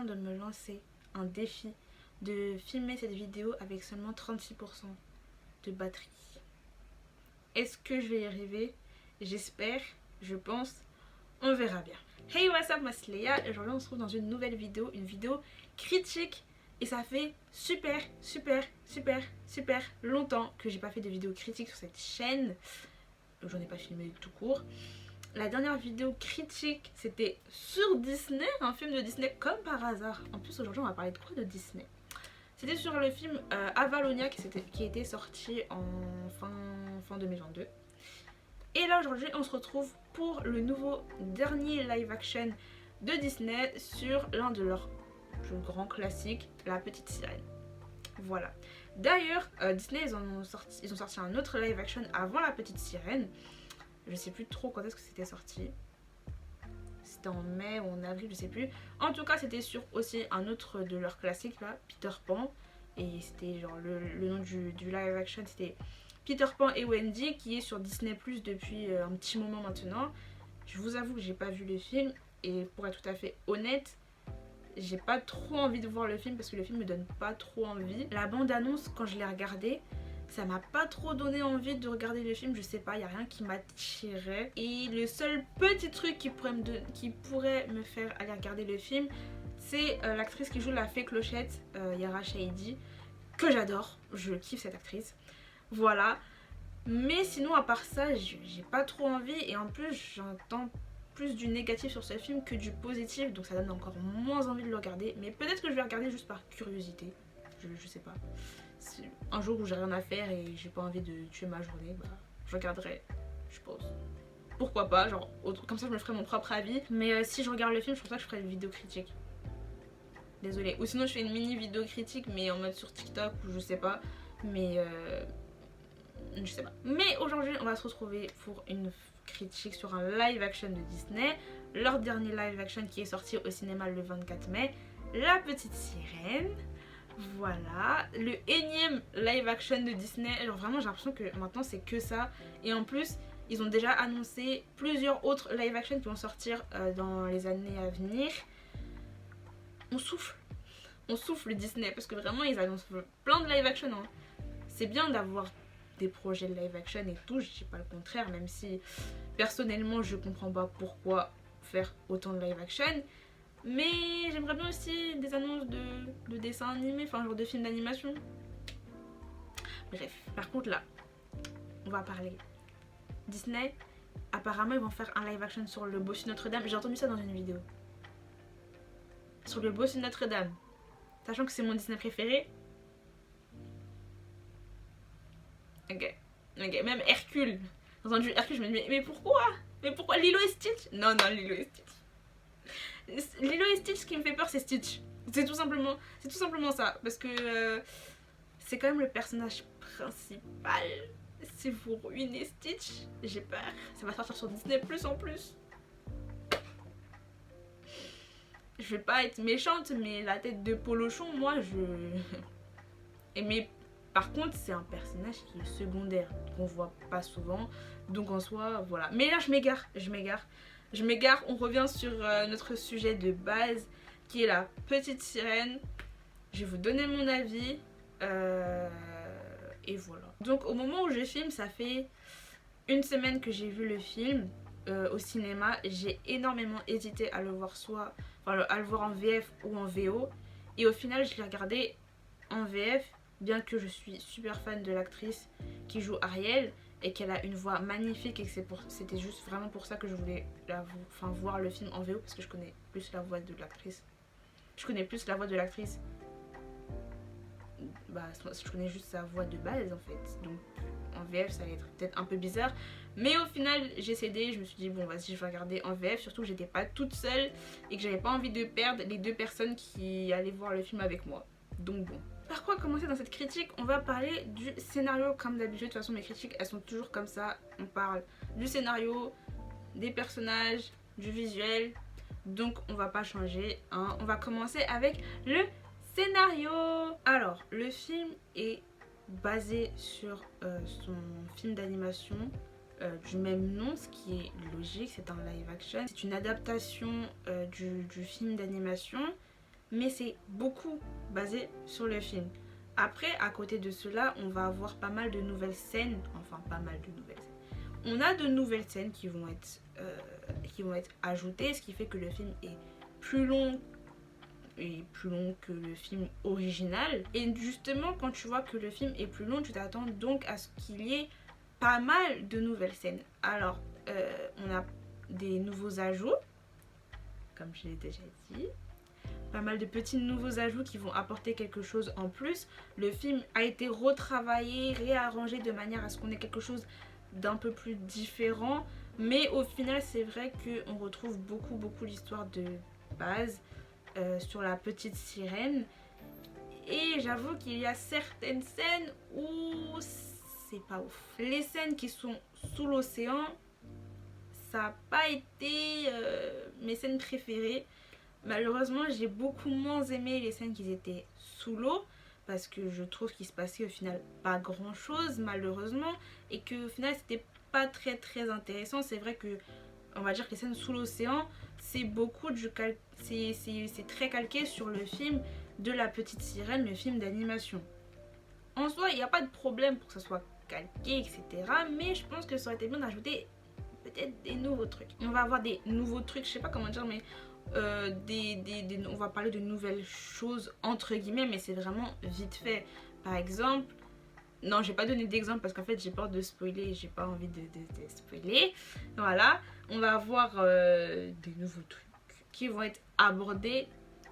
de me lancer un défi de filmer cette vidéo avec seulement 36% de batterie. Est-ce que je vais y arriver? J'espère, je pense, on verra bien. Hey, what's up, moi c'est Léa, et aujourd'hui on se retrouve dans une nouvelle vidéo, une vidéo critique. Et ça fait super longtemps que j'ai pas fait de vidéo critique sur cette chaîne. J'en ai pas filmé tout court. La dernière vidéo critique, c'était sur Disney, un film de Disney comme par hasard. En plus, aujourd'hui, on va parler de quoi de Disney? C'était sur le film Avalonia qui était sorti en fin 2022. Et là, aujourd'hui, on se retrouve pour le nouveau dernier live action de Disney sur l'un de leurs grands classiques, La Petite Sirène. Voilà. D'ailleurs, Disney, ils ont sorti un autre live action avant La Petite Sirène. Je sais plus trop quand est-ce que c'était sorti. C'était en mai ou en avril, je sais plus. En tout cas, c'était sur aussi un autre de leurs classiques là, Peter Pan. Et c'était genre le nom du live action, c'était Peter Pan et Wendy, qui est sur Disney Plus depuis un petit moment maintenant. Je vous avoue que j'ai pas vu le film, et pour être tout à fait honnête, j'ai pas trop envie de voir le film parce que le film me donne pas trop envie. La bande annonce, quand je l'ai regardée, ça m'a pas trop donné envie de regarder le film, je sais pas, il y a rien qui m'attirait. Et le seul petit truc qui pourrait me faire aller regarder le film, c'est l'actrice qui joue la fée Clochette, Yara Shahidi, que j'adore, je kiffe cette actrice. Voilà. Mais sinon, à part ça, j'ai pas trop envie, et en plus, j'entends plus du négatif sur ce film que du positif, donc ça donne encore moins envie de le regarder. Mais peut-être que je vais regarder juste par curiosité, je sais pas. Un jour où j'ai rien à faire et j'ai pas envie de tuer ma journée, bah je regarderai, je pense. Pourquoi pas, genre comme ça je me ferai mon propre avis. Mais si je regarde le film, je pense pas que je ferai une vidéo critique. Désolée. Ou sinon je fais une mini vidéo critique mais en mode sur TikTok ou je sais pas. Mais je sais pas. Mais aujourd'hui on va se retrouver pour une critique sur un live action de Disney. Leur dernier live action qui est sorti au cinéma le 24 mai. La Petite Sirène. Voilà, le énième live action de Disney. Genre vraiment j'ai l'impression que maintenant c'est que ça. Et en plus ils ont déjà annoncé plusieurs autres live action qui vont sortir dans les années à venir. On souffle Disney parce que vraiment ils annoncent plein de live action hein. C'est bien d'avoir des projets de live action et tout, je dis pas le contraire, même si personnellement je comprends pas pourquoi faire autant de live action. Mais j'aimerais bien aussi des annonces de dessins animés, enfin genre de films d'animation. Bref, par contre là, on va parler. Disney, apparemment ils vont faire un live action sur le Bossu Notre-Dame. J'ai entendu ça dans une vidéo. Sur le Bossu Notre-Dame. Sachant que c'est mon Disney préféré. Ok, même Hercule. J'ai entendu Hercule, je me dis mais pourquoi? Mais pourquoi Lilo et Stitch? Non, Lilo et Stitch. Lilo et Stitch, ce qui me fait peur, c'est Stitch. C'est tout simplement ça. Parce que c'est quand même le personnage principal. Si vous ruinez Stitch, j'ai peur. Ça va sortir sur Disney Plus en plus. Je vais pas être méchante, mais la tête de Polochon, moi, mais par contre, c'est un personnage qui est secondaire, qu'on voit pas souvent. Donc en soi, voilà. Mais là, je m'égare, on revient sur notre sujet de base qui est La Petite Sirène. Je vais vous donner mon avis et voilà. Donc au moment où je filme, ça fait une semaine que j'ai vu le film au cinéma. J'ai énormément hésité à le voir à le voir en VF ou en VO, et au final je l'ai regardé en VF, bien que je suis super fan de l'actrice qui joue Ariel et qu'elle a une voix magnifique, et que c'était juste vraiment pour ça que je voulais voir le film en VO, parce que je connais plus la voix de l'actrice. Je connais juste sa voix de base en fait. Donc en VF ça allait être peut-être un peu bizarre. Mais au final j'ai cédé, je me suis dit bon vas-y je vais regarder en VF. Surtout que j'étais pas toute seule et que j'avais pas envie de perdre les deux personnes qui allaient voir le film avec moi. Donc bon. Par quoi commencer dans cette critique? On va parler du scénario comme d'habitude. De toute façon mes critiques elles sont toujours comme ça. On parle du scénario, des personnages, du visuel. Donc on va pas changer hein. On va commencer avec le scénario. Alors le film est basé sur son film d'animation du même nom, ce qui est logique, c'est un live action. C'est une adaptation du film d'animation. mais c'est beaucoup basé sur le film. Après, à côté de cela, on va avoir pas mal de nouvelles scènes, enfin pas mal de nouvelles scènes. On a de nouvelles scènes qui vont être ajoutées, ce qui fait que le film est plus long que le film original. Et justement, quand tu vois que le film est plus long, tu t'attends donc à ce qu'il y ait pas mal de nouvelles scènes. Alors, on a des nouveaux ajouts, comme je l'ai déjà dit. Pas mal de petits nouveaux ajouts qui vont apporter quelque chose en plus. Le film a été retravaillé, réarrangé de manière à ce qu'on ait quelque chose d'un peu plus différent. Mais au final, c'est vrai qu'on retrouve beaucoup l'histoire de base sur la petite sirène. Et j'avoue qu'il y a certaines scènes où c'est pas ouf. Les scènes qui sont sous l'océan, ça n'a pas été mes scènes préférées. Malheureusement, j'ai beaucoup moins aimé les scènes qui étaient sous l'eau parce que je trouve qu'il se passait au final pas grand chose malheureusement et que au final c'était pas très intéressant. C'est vrai que on va dire que les scènes sous l'océan c'est beaucoup c'est très calqué sur le film de la petite sirène, le film d'animation. En soi, il n'y a pas de problème pour que ça soit calqué, etc. Mais je pense que ça aurait été bien d'ajouter peut-être des nouveaux trucs. On va avoir des nouveaux trucs, je sais pas comment dire, mais on va parler de nouvelles choses entre guillemets, mais c'est vraiment vite fait. Par exemple, non, je vais pas donner d'exemple parce qu'en fait j'ai peur de spoiler, j'ai pas envie de spoiler. Voilà, on va avoir des nouveaux trucs qui vont être abordés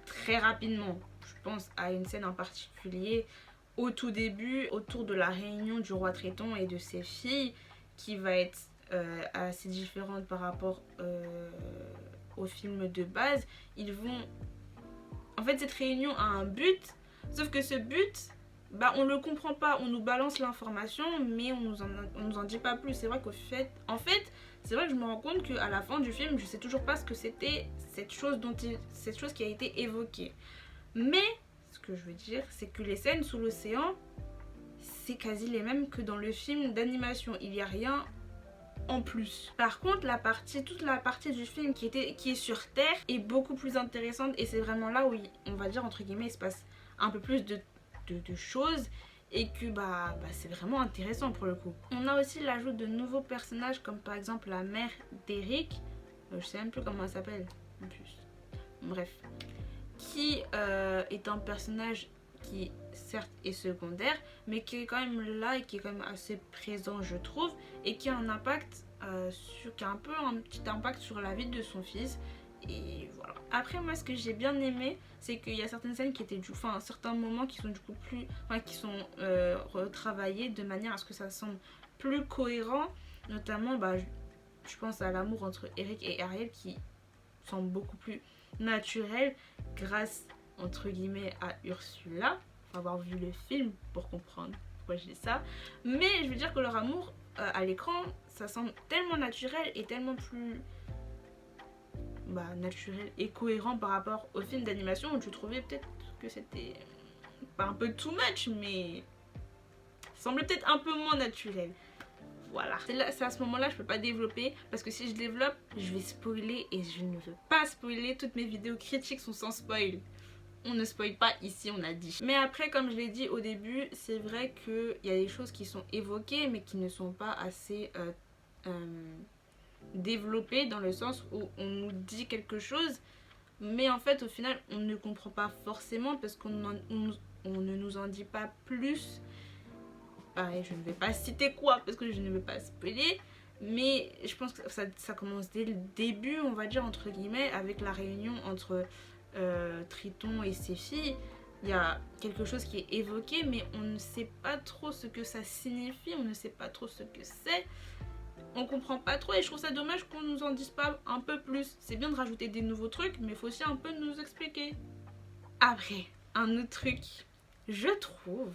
très rapidement. Je pense à une scène en particulier au tout début, autour de la réunion du roi Triton et de ses filles, qui va être assez différente par rapport au film de base. Ils vont... En fait, cette réunion a un but, sauf que ce but, bah, on le comprend pas. On nous balance l'information, mais on nous en dit pas plus. C'est vrai c'est vrai que je me rends compte qu'à la fin du film, je sais toujours pas ce que c'était cette chose qui a été évoquée. Mais, ce que je veux dire, c'est que les scènes sous l'océan, c'est quasi les mêmes que dans le film d'animation. Il y a rien en plus. Par contre, toute la partie du film qui est sur Terre est beaucoup plus intéressante et c'est vraiment là où on va dire entre guillemets il se passe un peu plus de choses et que c'est vraiment intéressant pour le coup. On a aussi l'ajout de nouveaux personnages comme par exemple la mère d'Eric, je sais même plus comment elle s'appelle en plus. Bref, qui est un personnage qui certes est secondaire mais qui est quand même là et qui est quand même assez présent je trouve et qui a un impact qui a un petit impact sur la vie de son fils et voilà. Après moi ce que j'ai bien aimé c'est qu'il y a certaines scènes qui étaient certains moments qui sont du coup retravaillés de manière à ce que ça semble plus cohérent, notamment je pense à l'amour entre Eric et Ariel qui semble beaucoup plus naturel grâce entre guillemets à Ursula. Faut avoir vu le film pour comprendre pourquoi je dis ça, mais je veux dire que leur amour à l'écran ça semble tellement naturel et tellement plus naturel et cohérent par rapport au film d'animation où je trouvais peut-être que c'était pas un peu too much mais ça semblait peut-être un peu moins naturel. Voilà, c'est à ce moment là je peux pas développer parce que si je développe je vais spoiler et je ne veux pas spoiler. Toutes mes vidéos critiques sont sans spoil. On ne spoil pas ici, on a dit. Mais après, comme je l'ai dit au début, c'est vrai qu'il y a des choses qui sont évoquées mais qui ne sont pas assez développées dans le sens où on nous dit quelque chose mais en fait au final on ne comprend pas forcément parce qu'on ne nous en dit pas plus. Pareil, je ne vais pas citer quoi parce que je ne veux pas spoiler, mais je pense que ça commence dès le début, on va dire entre guillemets, avec la réunion entre Triton et ses filles. Il y a quelque chose qui est évoqué mais on ne sait pas trop ce que ça signifie, on ne sait pas trop ce que c'est, on comprend pas trop et je trouve ça dommage qu'on nous en dise pas un peu plus. C'est bien de rajouter des nouveaux trucs mais il faut aussi un peu nous expliquer. Après, un autre truc, je trouve,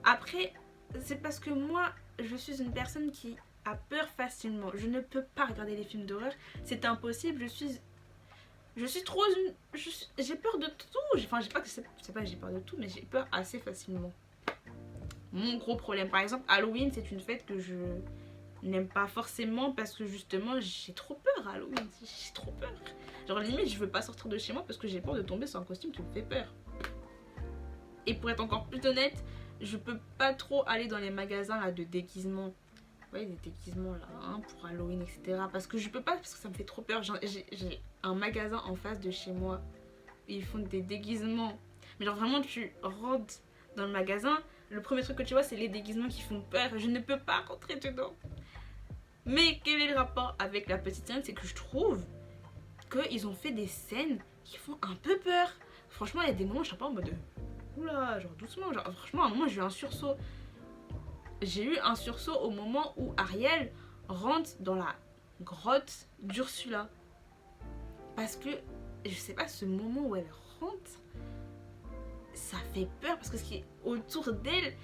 après c'est parce que moi je suis une personne qui a peur facilement, je ne peux pas regarder les films d'horreur, c'est impossible, je suis trop j'ai peur de tout. Enfin c'est pas que j'ai peur de tout mais j'ai peur assez facilement. Mon gros problème par exemple Halloween, c'est une fête que je n'aime pas forcément parce que justement j'ai trop peur à Halloween, j'ai trop peur. Genre limite je veux pas sortir de chez moi parce que j'ai peur de tomber sur un costume qui me fait peur. Et pour être encore plus honnête, je peux pas trop aller dans les magasins là de déguisements. Vous voyez, des déguisements là, hein, pour Halloween, etc. Parce que je peux pas, parce que ça me fait trop peur. J'ai un magasin en face de chez moi. Et ils font des déguisements. Mais genre vraiment, tu rentres dans le magasin, le premier truc que tu vois, c'est les déguisements qui font peur. Je ne peux pas rentrer dedans. Mais quel est le rapport avec la petite scène? C'est que je trouve qu'ils ont fait des scènes qui font un peu peur. Franchement, il y a des moments, je sais pas, en mode... Oula, genre doucement, genre franchement à un moment j'ai eu un sursaut. J'ai eu un sursaut au moment où Ariel rentre dans la grotte d'Ursula. Parce que, je sais pas, ce moment où elle rentre, ça fait peur parce que ce qui est autour d'elle,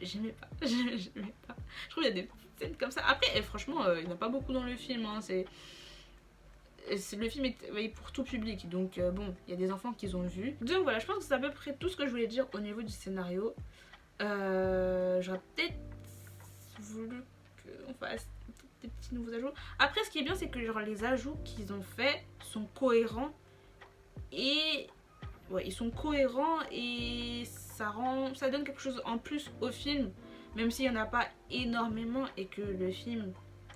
j'aimais pas, j'aimais pas. Je trouve qu'il y a des petites scènes comme ça. Après, franchement, il n'y en a pas beaucoup dans le film, hein, le film est pour tout public, donc bon, il y a des enfants qui ont vu. Donc voilà, je pense que c'est à peu près tout ce que je voulais dire au niveau du scénario. J'aurais peut-être voulu qu'on fasse des petits nouveaux ajouts. Après, ce qui est bien, c'est que genre les ajouts qu'ils ont faits sont cohérents et ouais, ils sont cohérents et ça donne quelque chose en plus au film, même s'il n'y en a pas énormément et que le film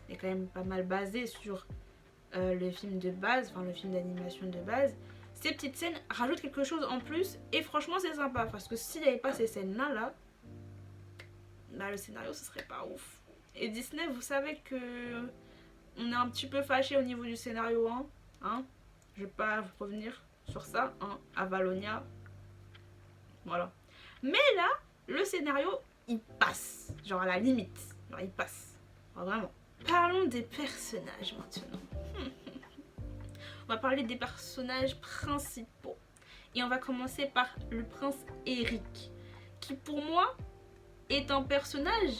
est quand même pas mal basé sur le film de base, enfin le film d'animation de base. Ces petites scènes rajoutent quelque chose en plus et franchement c'est sympa parce que s'il n'y avait pas ces scènes là, bah, le scénario ce serait pas ouf. Et Disney, vous savez que on est un petit peu fâché au niveau du scénario, hein. Je vais pas revenir sur ça, hein. Avalonia, voilà. Mais là, le scénario il passe, genre à la limite, genre il passe, vraiment. Parlons des personnages maintenant. On va parler des personnages principaux. Et on va commencer par le prince Eric, qui pour moi est un personnage,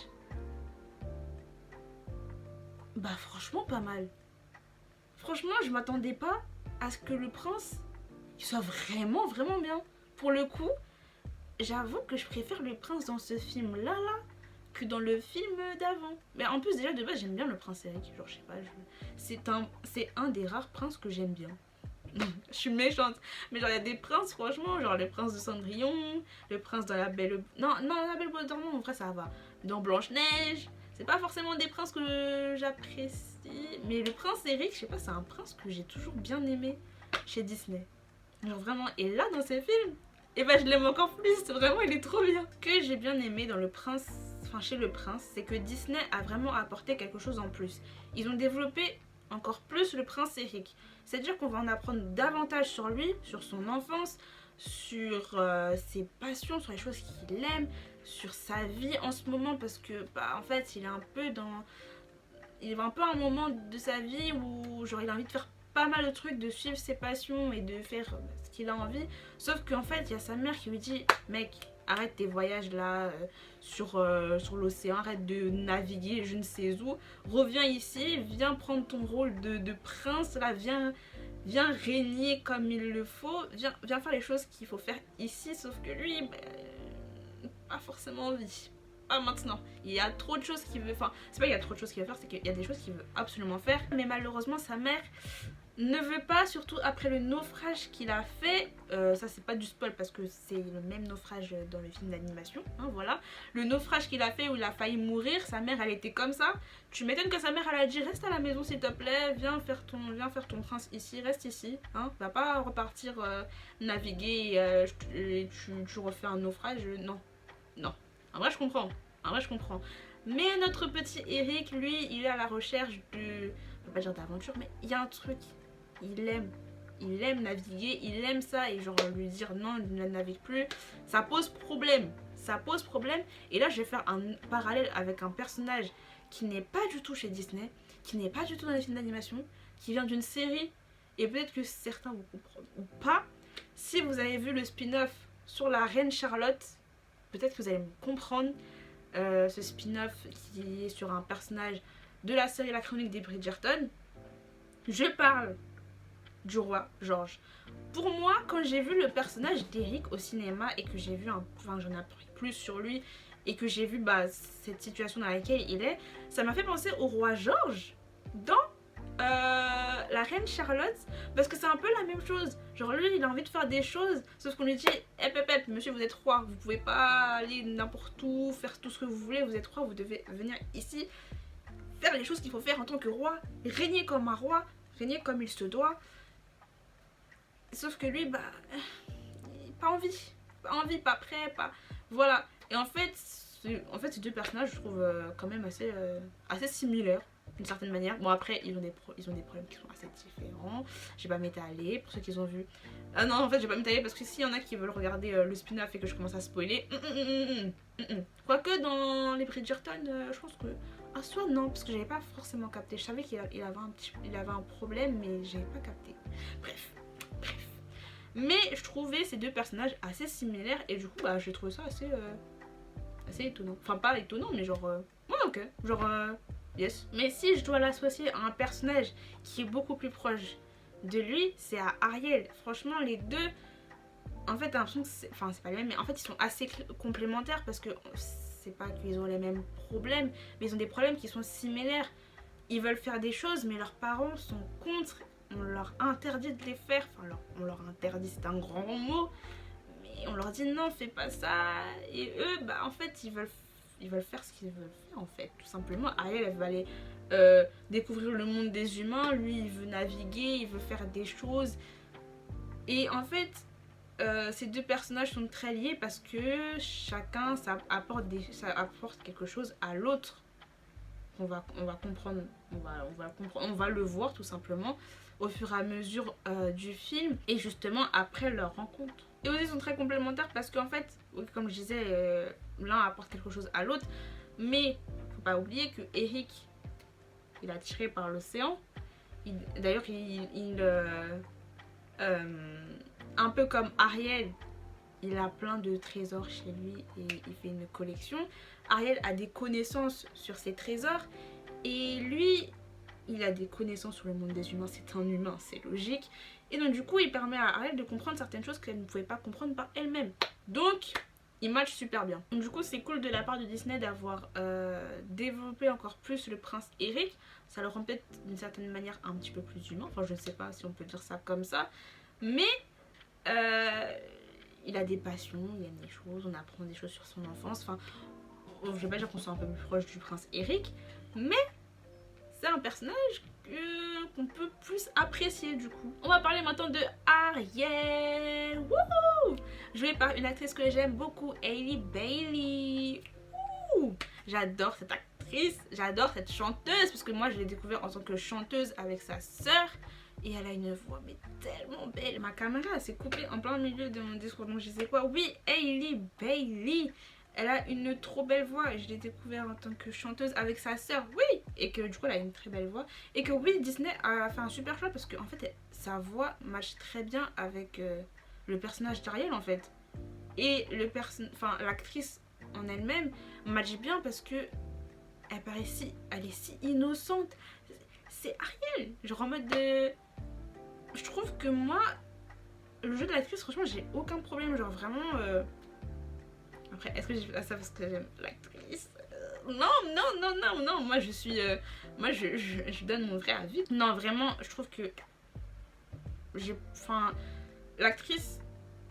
bah franchement pas mal. Franchement, je m'attendais pas à ce que le prince il soit vraiment bien. Pour le coup, j'avoue que je préfère le prince dans ce film-là que dans le film d'avant. Mais en plus déjà de base j'aime bien le prince Eric, genre je sais pas, c'est un des rares princes que j'aime bien. Je suis méchante, mais genre il y a des princes franchement, genre le prince de Cendrillon, le prince dans la belle... Non, la belle boîte de dormant en vrai ça va. Dans Blanche-Neige, c'est pas forcément des princes que j'apprécie, mais le prince Eric, je sais pas, c'est un prince que j'ai toujours bien aimé chez Disney. Genre vraiment, et là dans ces films, et bah je l'aime encore plus, vraiment il est trop bien. Ce que j'ai bien aimé dans le prince, enfin chez le prince, c'est que Disney a vraiment apporté quelque chose en plus. Ils ont développé encore plus le prince Eric. C'est-à-dire qu'on va en apprendre davantage sur lui, sur son enfance, sur ses passions, sur les choses qu'il aime, sur sa vie en ce moment parce que bah en fait il est un peu dans... Il va un peu à un moment de sa vie où genre il a envie de faire pas mal de trucs, de suivre ses passions et de faire ce qu'il a envie. Sauf qu'en fait il y a sa mère qui lui dit mec, arrête tes voyages là sur l'océan, arrête de naviguer je ne sais où, reviens ici, viens prendre ton rôle de prince là, viens régner comme il le faut, viens faire les choses qu'il faut faire ici. Sauf que lui, bah, pas forcément envie. Pas maintenant. Il y a trop de choses qu'il veut, enfin c'est pas qu'il y a trop de choses qu'il veut faire, c'est qu'il y a des choses qu'il veut absolument faire. Mais malheureusement sa mère ne veut pas, surtout après le naufrage qu'il a fait. Ça c'est pas du spoil parce que c'est le même naufrage dans le film d'animation, hein, voilà. Le naufrage qu'il a fait où il a failli mourir, sa mère elle était comme ça. Tu m'étonnes que sa mère elle a dit reste à la maison s'il te plaît, viens faire ton prince ici, reste ici, hein. Va pas repartir naviguer et tu refais un naufrage, non. En vrai je comprends, Mais notre petit Eric, lui, il est à la recherche de... On va pas dire d'aventure, mais il y a un truc. Il aime naviguer, il aime ça. Et genre lui dire non, il ne navigue plus, ça pose problème. Et là, je vais faire un parallèle avec un personnage qui n'est pas du tout chez Disney, qui n'est pas du tout dans les films d'animation, qui vient d'une série. Et peut-être que certains vous comprennent ou pas. Si vous avez vu le spin-off sur la reine Charlotte, peut-être que vous allez me comprendre. Ce spin-off qui est sur un personnage de la série La Chronique des Bridgerton. Je parle du roi George. Pour moi, quand j'ai vu le personnage d'Eric au cinéma et que j'ai vu j'en ai appris plus sur lui et que j'ai vu cette situation dans laquelle il est, ça m'a fait penser au roi George dans la reine Charlotte, parce que c'est un peu la même chose. Genre lui il a envie de faire des choses, sauf qu'on lui dit monsieur vous êtes roi, vous pouvez pas aller n'importe où, faire tout ce que vous voulez, vous êtes roi, vous devez venir ici, faire les choses qu'il faut faire en tant que roi, régner comme un roi, régner comme il se doit. Sauf que lui, pas envie, pas prêt, pas... Voilà. Et en fait ces deux personnages, je trouve quand même assez similaires, d'une certaine manière. Bon, après, ils ont des problèmes qui sont assez différents. Je vais pas m'étaler, pour ceux qui ont vu. Ah non, en fait, je vais pas m'étaler parce que s'il y en a qui veulent regarder le spin-off et que je commence à spoiler... Quoique, dans les Bridgerton, je pense que... Ah, soit non, parce que j'avais pas forcément capté. Je savais qu'il avait un problème, mais j'avais pas capté. Bref. Mais je trouvais ces deux personnages assez similaires et du coup, j'ai trouvé ça assez étonnant. Enfin, pas étonnant, mais genre... ouais, ok. Genre... yes. Mais si je dois l'associer à un personnage qui est beaucoup plus proche de lui, c'est à Ariel. Franchement, les deux... En fait, t'as l'impression que c'est... Enfin, c'est pas les mêmes, mais en fait, ils sont assez complémentaires parce que... C'est pas qu'ils ont les mêmes problèmes, mais ils ont des problèmes qui sont similaires. Ils veulent faire des choses, mais leurs parents sont contre. On leur interdit de les faire. Enfin, on leur interdit, c'est un grand mot. Mais on leur dit non, fais pas ça. Et eux, en fait, ils veulent faire ce qu'ils veulent faire, en fait. Tout simplement. Ariel, elle va aller découvrir le monde des humains. Lui, il veut naviguer, il veut faire des choses. Et en fait, ces deux personnages sont très liés parce que chacun, ça apporte quelque chose à l'autre. On va comprendre, on va le voir tout simplement au fur et à mesure du film et justement après leur rencontre. Et aussi ils sont très complémentaires parce qu'en fait, comme je disais, l'un apporte quelque chose à l'autre, mais faut pas oublier que Eric, il est attiré par l'océan. D'ailleurs, un peu comme Ariel, il a plein de trésors chez lui et il fait une collection. Ariel a des connaissances sur ses trésors et lui, il a des connaissances sur le monde des humains. C'est un humain, c'est logique. Et donc du coup, il permet à Ariel de comprendre certaines choses qu'elle ne pouvait pas comprendre par elle-même. Donc, il match super bien. Donc du coup, c'est cool de la part de Disney d'avoir développé encore plus le prince Eric. Ça le rend peut-être d'une certaine manière un petit peu plus humain. Enfin, je ne sais pas si on peut dire ça comme ça. Mais... il a des passions, il aime des choses, on apprend des choses sur son enfance. Enfin, je vais pas dire qu'on soit un peu plus proche du prince Eric, mais c'est un personnage qu'on peut plus apprécier du coup. On va parler maintenant de Ariel. Wouhou! Jouée par une actrice que j'aime beaucoup, Hailey Bailey. Wouhou! J'adore cette actrice, j'adore cette chanteuse, parce que moi je l'ai découverte en tant que chanteuse avec sa sœur. Et elle a une voix mais tellement belle. Ma caméra s'est coupée en plein milieu de mon discours, donc je sais quoi. Oui, Hailey Bailey. Elle a une trop belle voix et je l'ai découverte en tant que chanteuse avec sa sœur. Oui. Et que du coup elle a une très belle voix. Et que oui, Disney a fait un super choix parce que en fait sa voix match très bien avec le personnage d'Ariel en fait. Et l'actrice en elle-même match bien parce que elle est si innocente. C'est Ariel. Genre en mode de... Je trouve que moi, le jeu de l'actrice, franchement, j'ai aucun problème. Genre vraiment... Après, est-ce que j'ai fait ça parce que j'aime l'actrice? Non. Moi, je suis... Moi, je donne mon vrai avis. Non, vraiment, je trouve que... L'actrice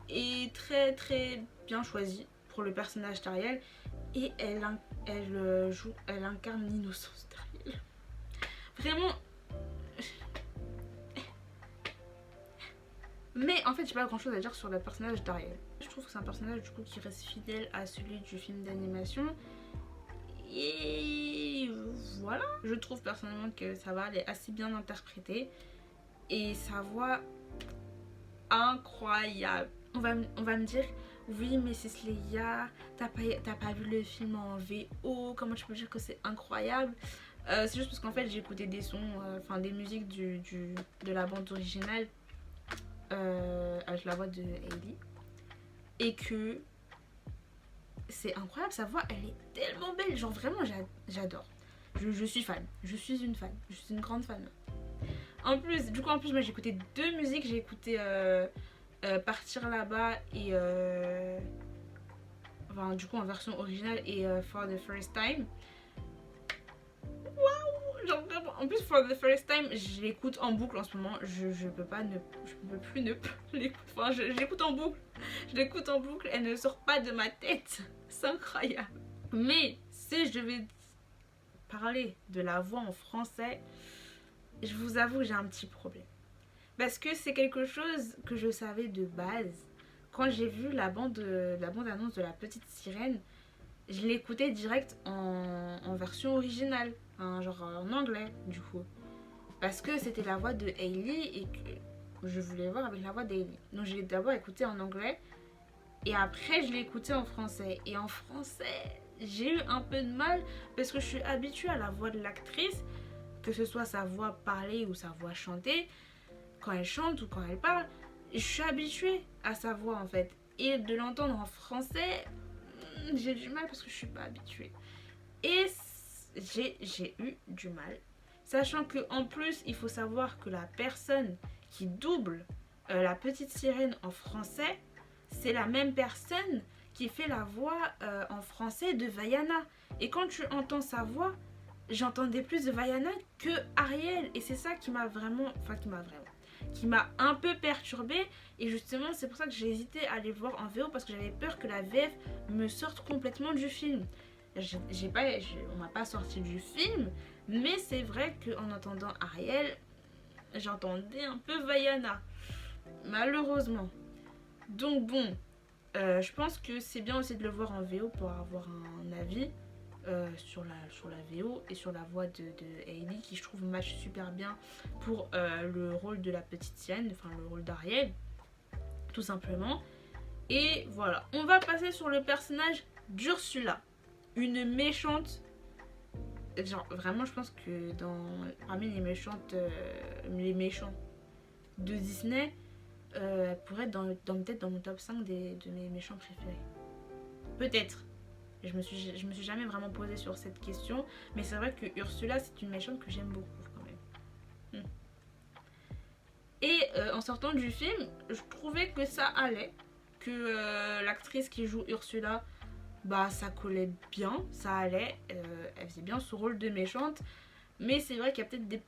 est très, très bien choisie pour le personnage d'Ariel. Et elle incarne l'innocence d'Ariel. Vraiment... Mais en fait, j'ai pas grand chose à dire sur le personnage d'Ariel. Je trouve que c'est un personnage du coup qui reste fidèle à celui du film d'animation. Et voilà. Je trouve personnellement que sa voix elle est assez bien interprétée. Et sa voix incroyable. On va me dire, oui mais Cecilia, t'as pas vu le film en VO, comment tu peux dire que c'est incroyable? C'est juste parce qu'en fait j'ai écouté des sons, des musiques de la bande originale. Avec la voix de Hailey et que c'est incroyable, sa voix elle est tellement belle, genre vraiment j'adore, je suis fan, je suis une grande fan. En plus moi j'ai écouté deux musiques, j'ai écouté Partir là-bas et du coup en version originale et For the First Time. Waouh, Genre vraiment, en plus for the first time, je l'écoute en boucle en ce moment. Je peux plus ne pas l'écouter. Enfin, je l'écoute en boucle. Je l'écoute en boucle, elle ne sort pas de ma tête. C'est incroyable. Mais si je vais parler de la voix en français, je vous avoue que j'ai un petit problème. Parce que c'est quelque chose que je savais de base. Quand j'ai vu la bande-annonce de La Petite Sirène, je l'écoutais direct en version originale, hein, genre en anglais du coup. Parce que c'était la voix de Hailey et que je voulais voir avec la voix d'Hailey. Donc je l'ai d'abord écouté en anglais et après je l'ai écouté en français. Et en français, j'ai eu un peu de mal parce que je suis habituée à la voix de l'actrice, que ce soit sa voix parlée ou sa voix chantée, quand elle chante ou quand elle parle. Je suis habituée à sa voix en fait. Et de l'entendre en français, j'ai du mal parce que je suis pas habituée. Et j'ai eu du mal. Sachant que en plus, il faut savoir que la personne qui double La Petite Sirène en français, c'est la même personne qui fait la voix en français de Vaiana. Et quand tu entends sa voix, j'entendais plus de Vaiana que Ariel. Et c'est ça qui m'a un peu perturbée. Et justement, c'est pour ça que j'ai hésité à aller voir en VO, parce que j'avais peur que la VF me sorte complètement du film. On m'a pas sorti du film, mais c'est vrai qu'en entendant Ariel, j'entendais un peu Vaiana, malheureusement. Donc bon, je pense que c'est bien aussi de le voir en VO pour avoir un avis sur la VO et sur la voix de Hailey, qui je trouve match super bien pour le rôle de la petite Sirène, enfin le rôle d'Ariel, tout simplement. Et voilà, on va passer sur le personnage d'Ursula, une méchante. Genre vraiment, je pense que parmi les méchants de Disney, elle pourrait être peut-être dans mon top 5 de mes méchants préférés. Peut-être. Je me suis jamais vraiment posée sur cette question, mais c'est vrai que Ursula, c'est une méchante que j'aime beaucoup quand même. Et en sortant du film, je trouvais que ça allait, que l'actrice qui joue Ursula, bah ça collait bien, ça allait, elle faisait bien son rôle de méchante, mais c'est vrai qu'il y a peut-être des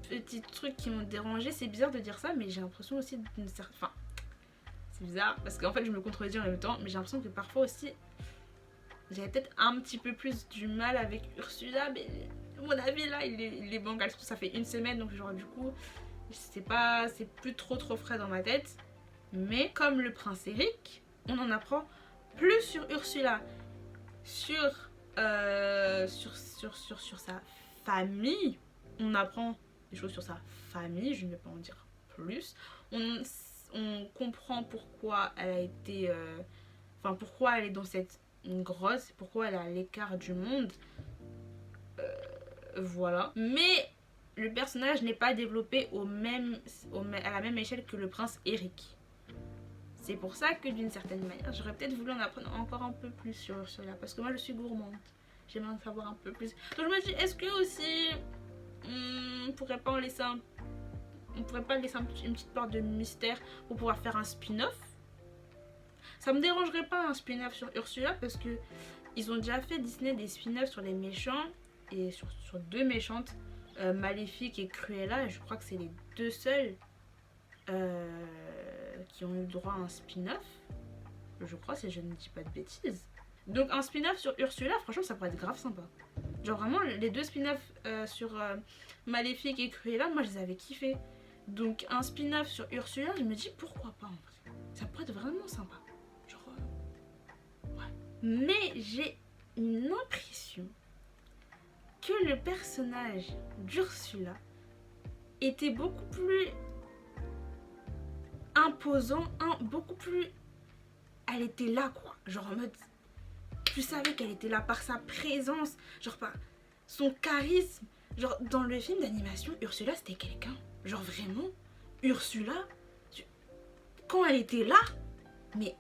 petits trucs qui m'ont dérangé. C'est bizarre de dire ça, mais j'ai l'impression aussi d'une certaine... Enfin, c'est bizarre parce qu'en fait je me contredis en même temps, mais j'ai l'impression que parfois aussi j'avais peut-être un petit peu plus du mal avec Ursula, mais à mon avis là il est bancal, surtout ça fait une semaine, donc genre du coup c'est plus trop frais dans ma tête. Mais comme le prince Eric, on en apprend plus sur Ursula, sur sa famille. On apprend des choses sur sa famille, je ne vais pas en dire plus. On comprend pourquoi elle a été pourquoi elle est dans cette grosse, pourquoi elle est à l'écart du monde, voilà. Mais le personnage n'est pas développé à la même échelle que le prince Eric. C'est pour ça que d'une certaine manière, j'aurais peut-être voulu en apprendre encore un peu plus sur Ursula, parce que moi je suis gourmande, j'aimerais en savoir un peu plus. Donc je me dis, est-ce que aussi on pourrait pas laisser une petite part de mystère pour pouvoir faire un spin-off? Ça me dérangerait pas un spin-off sur Ursula, parce que ils ont déjà fait Disney des spin-offs sur les méchants, et sur deux méchantes, Maléfique et Cruella, et je crois que c'est les deux seuls qui ont eu droit à un spin-off. Je crois, si je ne dis pas de bêtises. Donc un spin-off sur Ursula, franchement ça pourrait être grave sympa. Genre vraiment les deux spin-offs sur Maléfique et Cruella, moi je les avais kiffés. Donc un spin-off sur Ursula, je me dis pourquoi pas en vrai. Ça pourrait être vraiment sympa. Genre ouais. Mais j'ai une impression que le personnage d'Ursula était beaucoup plus imposant, beaucoup plus... Elle était là quoi, genre en mode... Tu savais qu'elle était là par sa présence, genre par son charisme. Genre dans le film d'animation, Ursula c'était quelqu'un. Genre vraiment, Ursula, quand elle était là, mais...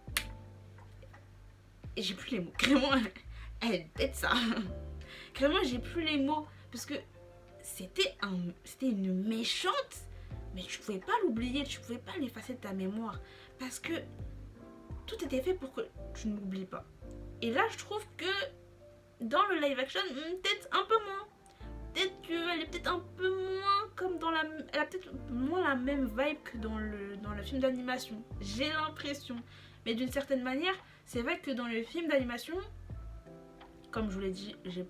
J'ai plus les mots, vraiment, elle pète ça. Vraiment j'ai plus les mots, parce que c'était une méchante. Mais tu pouvais pas l'oublier, tu pouvais pas l'effacer de ta mémoire. Parce que tout était fait pour que tu ne l'oublies pas. Et là, je trouve que dans le live action, peut-être un peu moins. peut-être qu'elle est peut-être un peu moins comme dans la... Elle a peut-être moins la même vibe que dans le film d'animation. J'ai l'impression. Mais d'une certaine manière, c'est vrai que dans le film d'animation, comme je vous l'ai dit, j'ai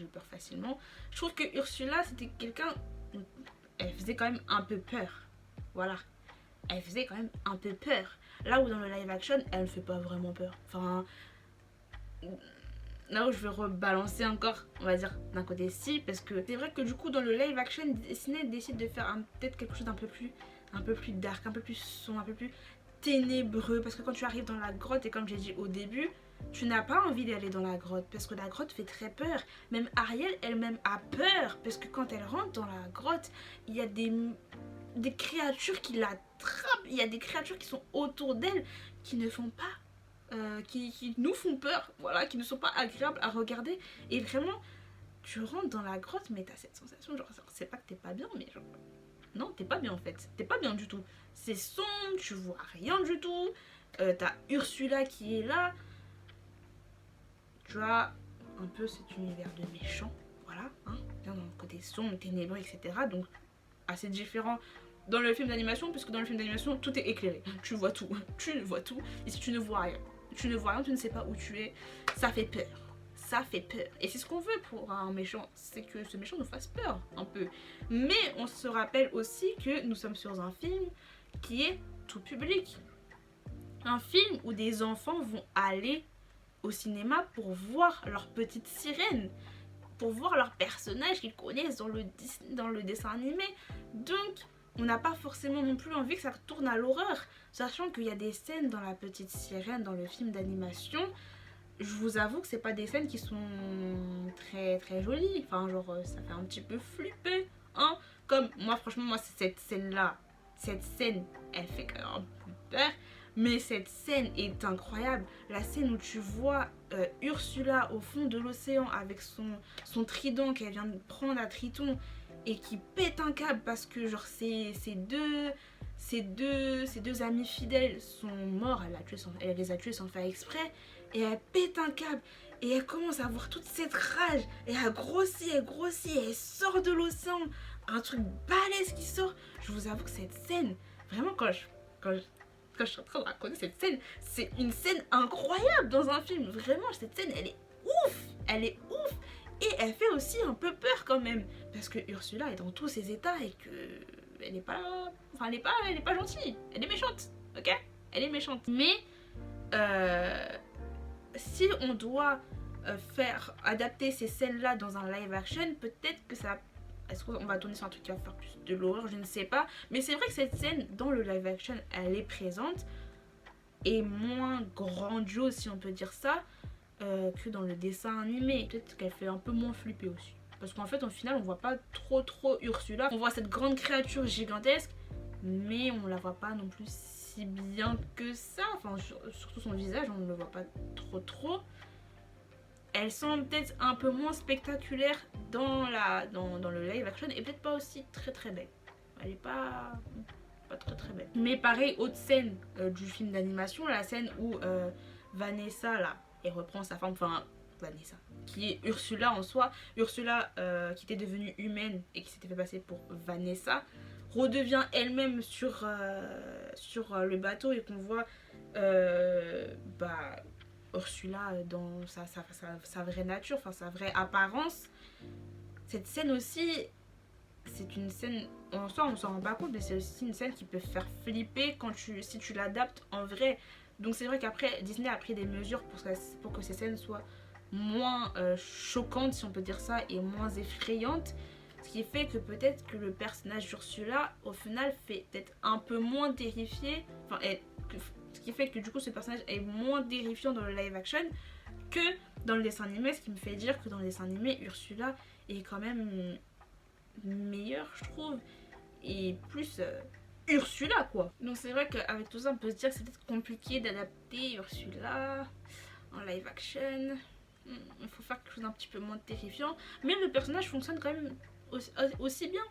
peur facilement. Je trouve que Ursula, c'était quelqu'un... Elle faisait quand même un peu peur. Voilà. Elle faisait quand même un peu peur. Là où dans le live action, elle ne fait pas vraiment peur. Enfin... Là où je vais rebalancer encore, on va dire d'un côté si, parce que c'est vrai que du coup dans le live action, Disney décide de faire peut-être quelque chose d'un peu plus dark, un peu plus sombre, un peu plus ténébreux, parce que quand tu arrives dans la grotte, et comme j'ai dit au début, tu n'as pas envie d'aller dans la grotte, parce que la grotte fait très peur. Même Ariel elle-même a peur, parce que quand elle rentre dans la grotte, il y a des créatures qui l'attrapent, il y a des créatures qui sont autour d'elle, qui ne font pas qui nous font peur, voilà, qui ne sont pas agréables à regarder. Et vraiment, tu rentres dans la grotte, mais t'as cette sensation, genre, c'est pas que t'es pas bien, mais genre, non, t'es pas bien en fait, t'es pas bien du tout. C'est sombre, tu vois rien du tout, t'as Ursula qui est là, tu vois, un peu cet univers de méchants, voilà, hein, bien dans le côté sombre, ténébreux, etc. Donc, assez différent dans le film d'animation, puisque dans le film d'animation, tout est éclairé, tu vois tout, et si tu ne vois rien, tu ne sais pas où tu es, ça fait peur. Ça fait peur. Et c'est ce qu'on veut pour un méchant, c'est que ce méchant nous fasse peur un peu. Mais on se rappelle aussi que nous sommes sur un film qui est tout public. Un film où des enfants vont aller au cinéma pour voir leur petite sirène, pour voir leurs personnages qu'ils connaissent dans le dessin animé. Donc, on n'a pas forcément non plus envie que ça tourne à l'horreur, sachant qu'il y a des scènes dans La Petite Sirène, dans le film d'animation, je vous avoue que c'est pas des scènes qui sont très très jolies, enfin genre ça fait un petit peu flipper, hein, comme moi franchement, moi cette scène, elle fait quand même peur, mais cette scène est incroyable, la scène où tu vois Ursula au fond de l'océan avec son trident qu'elle vient de prendre à Triton, et qui pète un câble parce que genre ces deux amis fidèles sont morts, elle les a tués sans faire exprès, et elle pète un câble et elle commence à avoir toute cette rage et elle grossit, et elle sort de l'océan, un truc balèze qui sort. Je vous avoue que cette scène, vraiment quand je suis en train de raconter cette scène, c'est une scène incroyable dans un film, vraiment cette scène elle est ouf. Et elle fait aussi un peu peur quand même, parce que Ursula est dans tous ses états et que elle est pas, enfin elle est pas gentille, elle est méchante, ok? Elle est méchante. Mais si on doit adapter ces scènes-là dans un live action, peut-être que ça, est-ce qu'on va tourner sur un truc qui va faire plus de l'horreur, je ne sais pas. Mais c'est vrai que cette scène dans le live action, elle est présente et moins grandiose si on peut dire ça. Que dans le dessin animé. Peut-être qu'elle fait un peu moins flipper aussi. Parce qu'en fait, au final, on voit pas trop Ursula. On voit cette grande créature gigantesque, mais on la voit pas non plus si bien que ça. Enfin, surtout son visage, on ne le voit pas trop. Elle semble peut-être un peu moins spectaculaire dans le live action et peut-être pas aussi très belle. Elle est pas très belle. Mais pareil, autre scène du film d'animation, la scène où Vanessa là, et reprend sa forme, enfin Vanessa, qui est Ursula en soi. Ursula qui était devenue humaine et qui s'était fait passer pour Vanessa, redevient elle-même sur le bateau et qu'on voit Ursula dans sa vraie nature, enfin sa vraie apparence. Cette scène aussi, c'est une scène, en soi on s'en rend pas compte, mais c'est aussi une scène qui peut faire flipper si tu l'adaptes en vrai. Donc c'est vrai qu'après Disney a pris des mesures pour que ces scènes soient moins choquantes si on peut dire ça et moins effrayantes, ce qui fait que peut-être que le personnage d'Ursula au final fait peut-être un peu moins terrifié, ce qui fait que du coup ce personnage est moins terrifiant dans le live action que dans le dessin animé, ce qui me fait dire que dans le dessin animé Ursula est quand même meilleure je trouve et plus Ursula quoi. Donc c'est vrai qu'avec tout ça on peut se dire que c'est peut-être compliqué d'adapter Ursula en live action. Il faut faire quelque chose d'un petit peu moins terrifiant, mais le personnage fonctionne quand même aussi bien.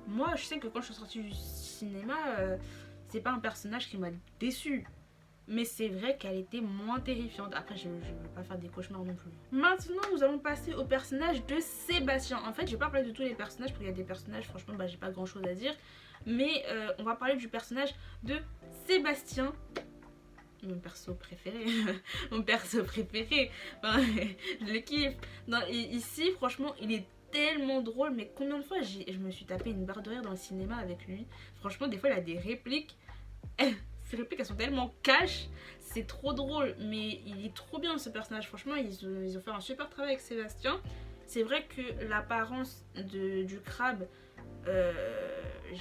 Moi je sais que quand je suis sortie du cinéma, c'est pas un personnage qui m'a déçue. mais c'est vrai qu'elle était moins terrifiante. Après, je vais pas faire des cauchemars non plus. Maintenant, nous allons passer au personnage de Sébastien. En fait, je vais pas parler de tous les personnages, parce qu'il y a des personnages, franchement, bah, j'ai pas grand chose à dire. Mais on va parler du personnage de Sébastien. Mon perso préféré. Mon perso préféré. Enfin, je le kiffe. Non, ici, franchement, il est tellement drôle. Mais combien de fois je me suis tapé une barre de rire dans le cinéma avec lui. Franchement, des fois, il a des répliques. Ces répliques, elles sont tellement cash. C'est trop drôle. Mais il est trop bien, ce personnage. Franchement, ils ont fait un super travail avec Sébastien. C'est vrai que l'apparence du crabe...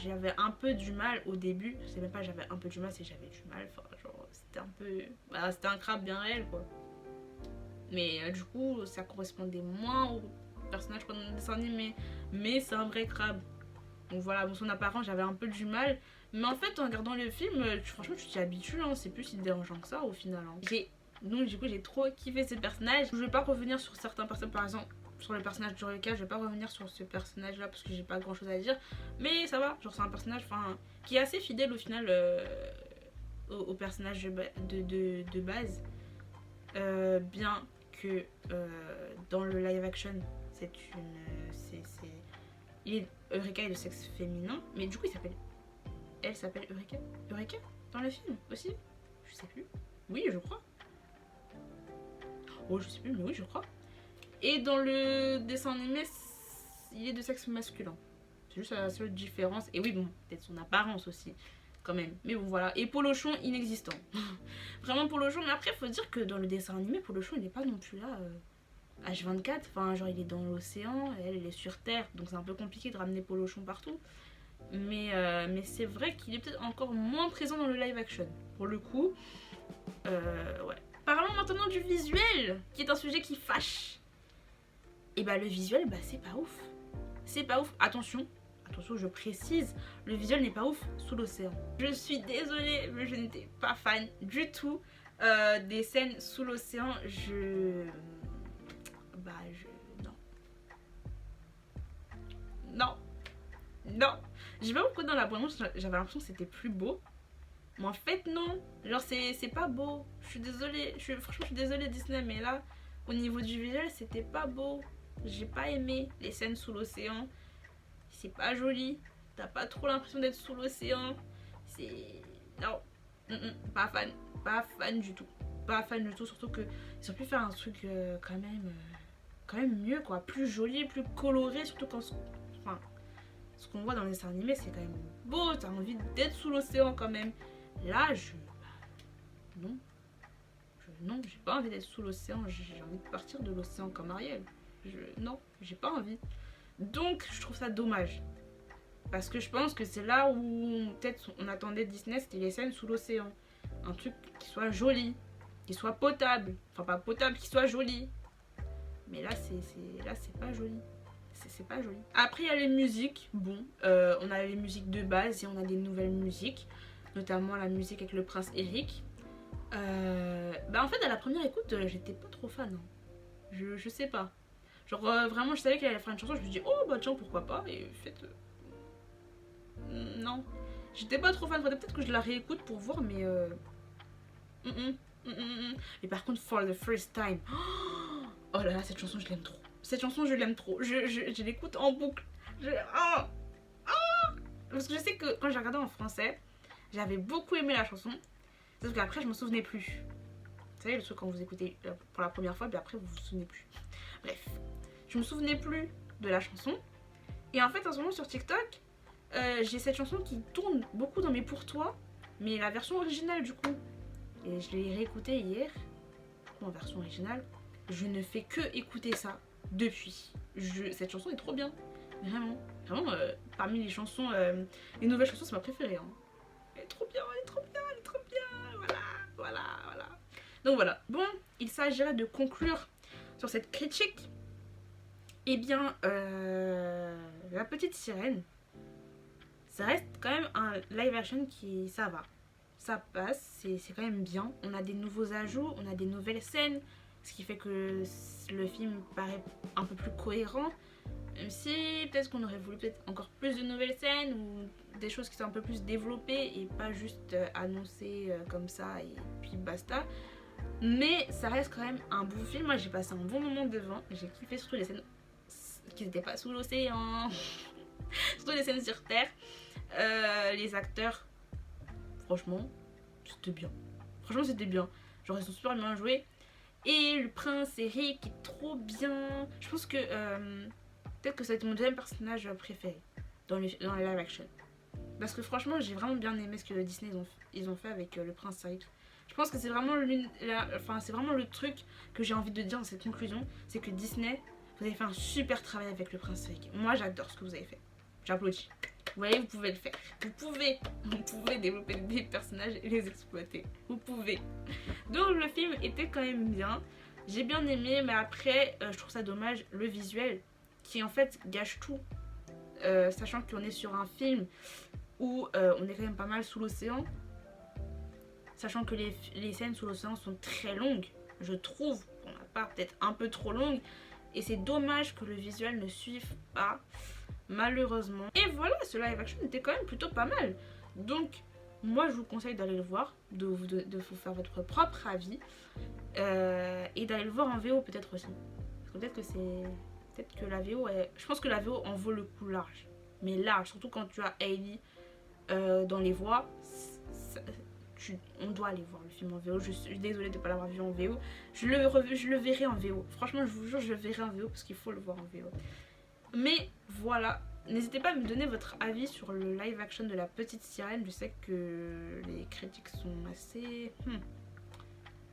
j'avais un peu du mal au début. C'est même pas j'avais un peu du mal, c'est j'avais du mal. Enfin, genre, c'était un peu. Bah, c'était un crabe bien réel, quoi. Mais du coup, ça correspondait moins au personnage qu'on a dessin animé. Mais c'est un vrai crabe. Donc voilà, bon, son apparence, j'avais un peu du mal. Mais en fait, en regardant le film, franchement, tu t'y habitues. Hein, c'est plus si dérangeant que ça au final. Hein. Donc, du coup, j'ai trop kiffé ce personnage. Je vais pas revenir sur certains personnages, par exemple. Sur le personnage d'Eureka, je vais pas revenir sur ce personnage là parce que j'ai pas grand chose à dire, mais ça va, genre c'est un personnage qui est assez fidèle au final au personnage de base, bien que dans le live action Eureka est de sexe féminin, mais du coup elle s'appelle Eureka dans le film aussi, je sais plus, oui je crois, oh je sais plus mais oui je crois. Et dans le dessin animé, il est de sexe masculin. C'est juste la seule différence. Et oui, bon, peut-être son apparence aussi, quand même. Mais bon, voilà. Et Polochon, inexistant. Vraiment Polochon. Mais après, il faut dire que dans le dessin animé, Polochon, il n'est pas non plus là H24. Enfin, genre, il est dans l'océan, elle est sur Terre. Donc, c'est un peu compliqué de ramener Polochon partout. Mais c'est vrai qu'il est peut-être encore moins présent dans le live action. Pour le coup, ouais. Parlons maintenant du visuel, qui est un sujet qui fâche. Et bah le visuel, bah c'est pas ouf. C'est pas ouf. Attention, je précise, le visuel n'est pas ouf sous l'océan. Je suis désolée, mais je n'étais pas fan du tout des scènes sous l'océan. Non. J'ai pas beaucoup dans la bande-annonce, j'avais l'impression que c'était plus beau. Mais en fait, non. Genre, c'est pas beau. Je suis désolée. Franchement, je suis désolée, Disney, mais là, au niveau du visuel, c'était pas beau. J'ai pas aimé les scènes sous l'océan. C'est pas joli. T'as pas trop l'impression d'être sous l'océan. C'est. Non. Pas fan. Pas fan du tout. Pas fan du tout. Surtout qu'ils ont pu faire un truc quand même mieux, quoi. Plus joli, plus coloré. Surtout quand. Enfin. Ce qu'on voit dans les dessins animés, c'est quand même beau. T'as envie d'être sous l'océan quand même. Là, non. Non, j'ai pas envie d'être sous l'océan. J'ai envie de partir de l'océan comme Ariel. Non, j'ai pas envie. Donc, je trouve ça dommage. Parce que je pense que c'est là où peut-être on attendait Disney, c'était les scènes sous l'océan. Un truc qui soit joli, qui soit potable. Enfin, pas potable, qui soit joli. Mais là, c'est pas joli. C'est pas joli. Après, il y a les musiques. Bon, on a les musiques de base et on a des nouvelles musiques. Notamment la musique avec le prince Eric. Bah en fait, à la première écoute, j'étais pas trop fan. Hein. Je sais pas. Genre, vraiment, je savais qu'elle allait faire une chanson. Je me suis dit, oh bah tiens, pourquoi pas. Et en fait, non. J'étais pas trop fan. Faudrait peut-être que je la réécoute pour voir, mais. Et par contre, For the First Time. Oh là là, cette chanson, je l'aime trop. Cette chanson, je l'aime trop. Je l'écoute en boucle. Parce que je sais que quand j'ai regardé en français, j'avais beaucoup aimé la chanson. Sauf qu'après, je me souvenais plus. Vous savez, le truc quand vous écoutez pour la première fois, puis après, vous vous souvenez plus. Bref, je me souvenais plus de la chanson. Et en fait, en ce moment, sur TikTok, j'ai cette chanson qui tourne beaucoup dans mes pour toi, mais la version originale du coup. Et je l'ai réécoutée hier, en version originale. Je ne fais que écouter ça depuis. Cette chanson est trop bien. Vraiment. Vraiment, parmi les chansons, les nouvelles chansons, c'est ma préférée. Hein. Elle est trop bien, elle est trop bien, elle est trop bien. Voilà. Donc voilà. Bon, il s'agirait de conclure sur cette critique. Eh bien, La Petite Sirène, ça reste quand même un live action qui, ça va. Ça passe, c'est quand même bien. On a des nouveaux ajouts, on a des nouvelles scènes, ce qui fait que le film paraît un peu plus cohérent. Même si peut-être qu'on aurait voulu peut-être encore plus de nouvelles scènes ou des choses qui sont un peu plus développées et pas juste annoncées comme ça et puis basta. Mais ça reste quand même un bon film. Moi j'ai passé un bon moment devant. J'ai kiffé surtout les scènes qui n'étaient pas sous l'océan. Surtout les scènes sur Terre. Les acteurs, franchement, c'était bien. Franchement c'était bien. Genre ils sont super bien joués. Et le prince Eric est trop bien. Je pense que peut-être que ça va être mon deuxième personnage préféré dans les live action. Parce que franchement j'ai vraiment bien aimé ce que Disney ils ont fait avec le prince Eric. Je pense que c'est vraiment, c'est vraiment le truc que j'ai envie de dire dans cette conclusion. C'est que Disney, vous avez fait un super travail avec le prince Eric. Moi j'adore ce que vous avez fait. J'applaudis. Vous voyez, vous pouvez le faire. Vous pouvez développer des personnages et les exploiter. Vous pouvez. Donc le film était quand même bien. J'ai bien aimé, mais après, je trouve ça dommage, le visuel, qui en fait gâche tout. Sachant qu'on est sur un film où on est quand même pas mal sous l'océan. Sachant que les scènes sous l'océan sont très longues. Je trouve, pour ma part, peut-être un peu trop longues. Et c'est dommage que le visuel ne suive pas. Malheureusement. Et voilà, ce live action était quand même plutôt pas mal. Donc, moi je vous conseille d'aller le voir, de vous faire votre propre avis. Et d'aller le voir en VO peut-être aussi. Parce que peut-être que la VO je pense que la VO en vaut le coup large. Mais large, surtout quand tu as Hailey dans les voix. On doit aller voir le film en VO. Je suis désolée de ne pas l'avoir vu en VO. Je le verrai en VO. Franchement, je vous jure, je le verrai en VO parce qu'il faut le voir en VO. Mais voilà, n'hésitez pas à me donner votre avis sur le live action de La Petite Sirène. Je sais que les critiques sont assez...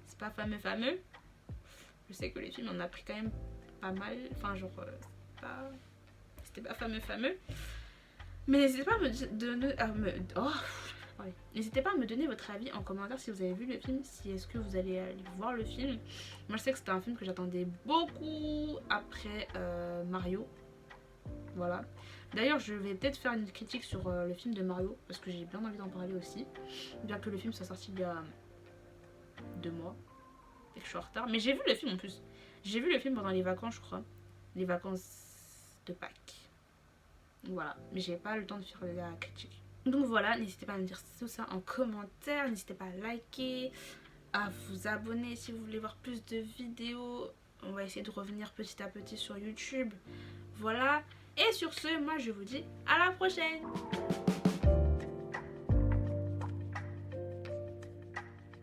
c'est pas fameux. Je sais que les films on a pris quand même pas mal. Enfin genre, c'était pas fameux. Mais n'hésitez pas à n'hésitez pas à me donner votre avis en commentaire si vous avez vu le film, si est-ce que vous allez aller voir le film. Moi je sais que c'était un film que j'attendais beaucoup après Mario. Voilà. D'ailleurs, je vais peut-être faire une critique sur le film de Mario parce que j'ai bien envie d'en parler aussi. Bien que le film soit sorti il y a 2 mois et que je suis en retard. Mais j'ai vu le film en plus. J'ai vu le film pendant les vacances, je crois. Les vacances de Pâques. Voilà. Mais j'ai pas le temps de faire la critique. Donc voilà, n'hésitez pas à me dire tout ça en commentaire. N'hésitez pas à liker, à vous abonner si vous voulez voir plus de vidéos. On va essayer de revenir petit à petit sur YouTube. Voilà. Et sur ce, moi je vous dis à la prochaine.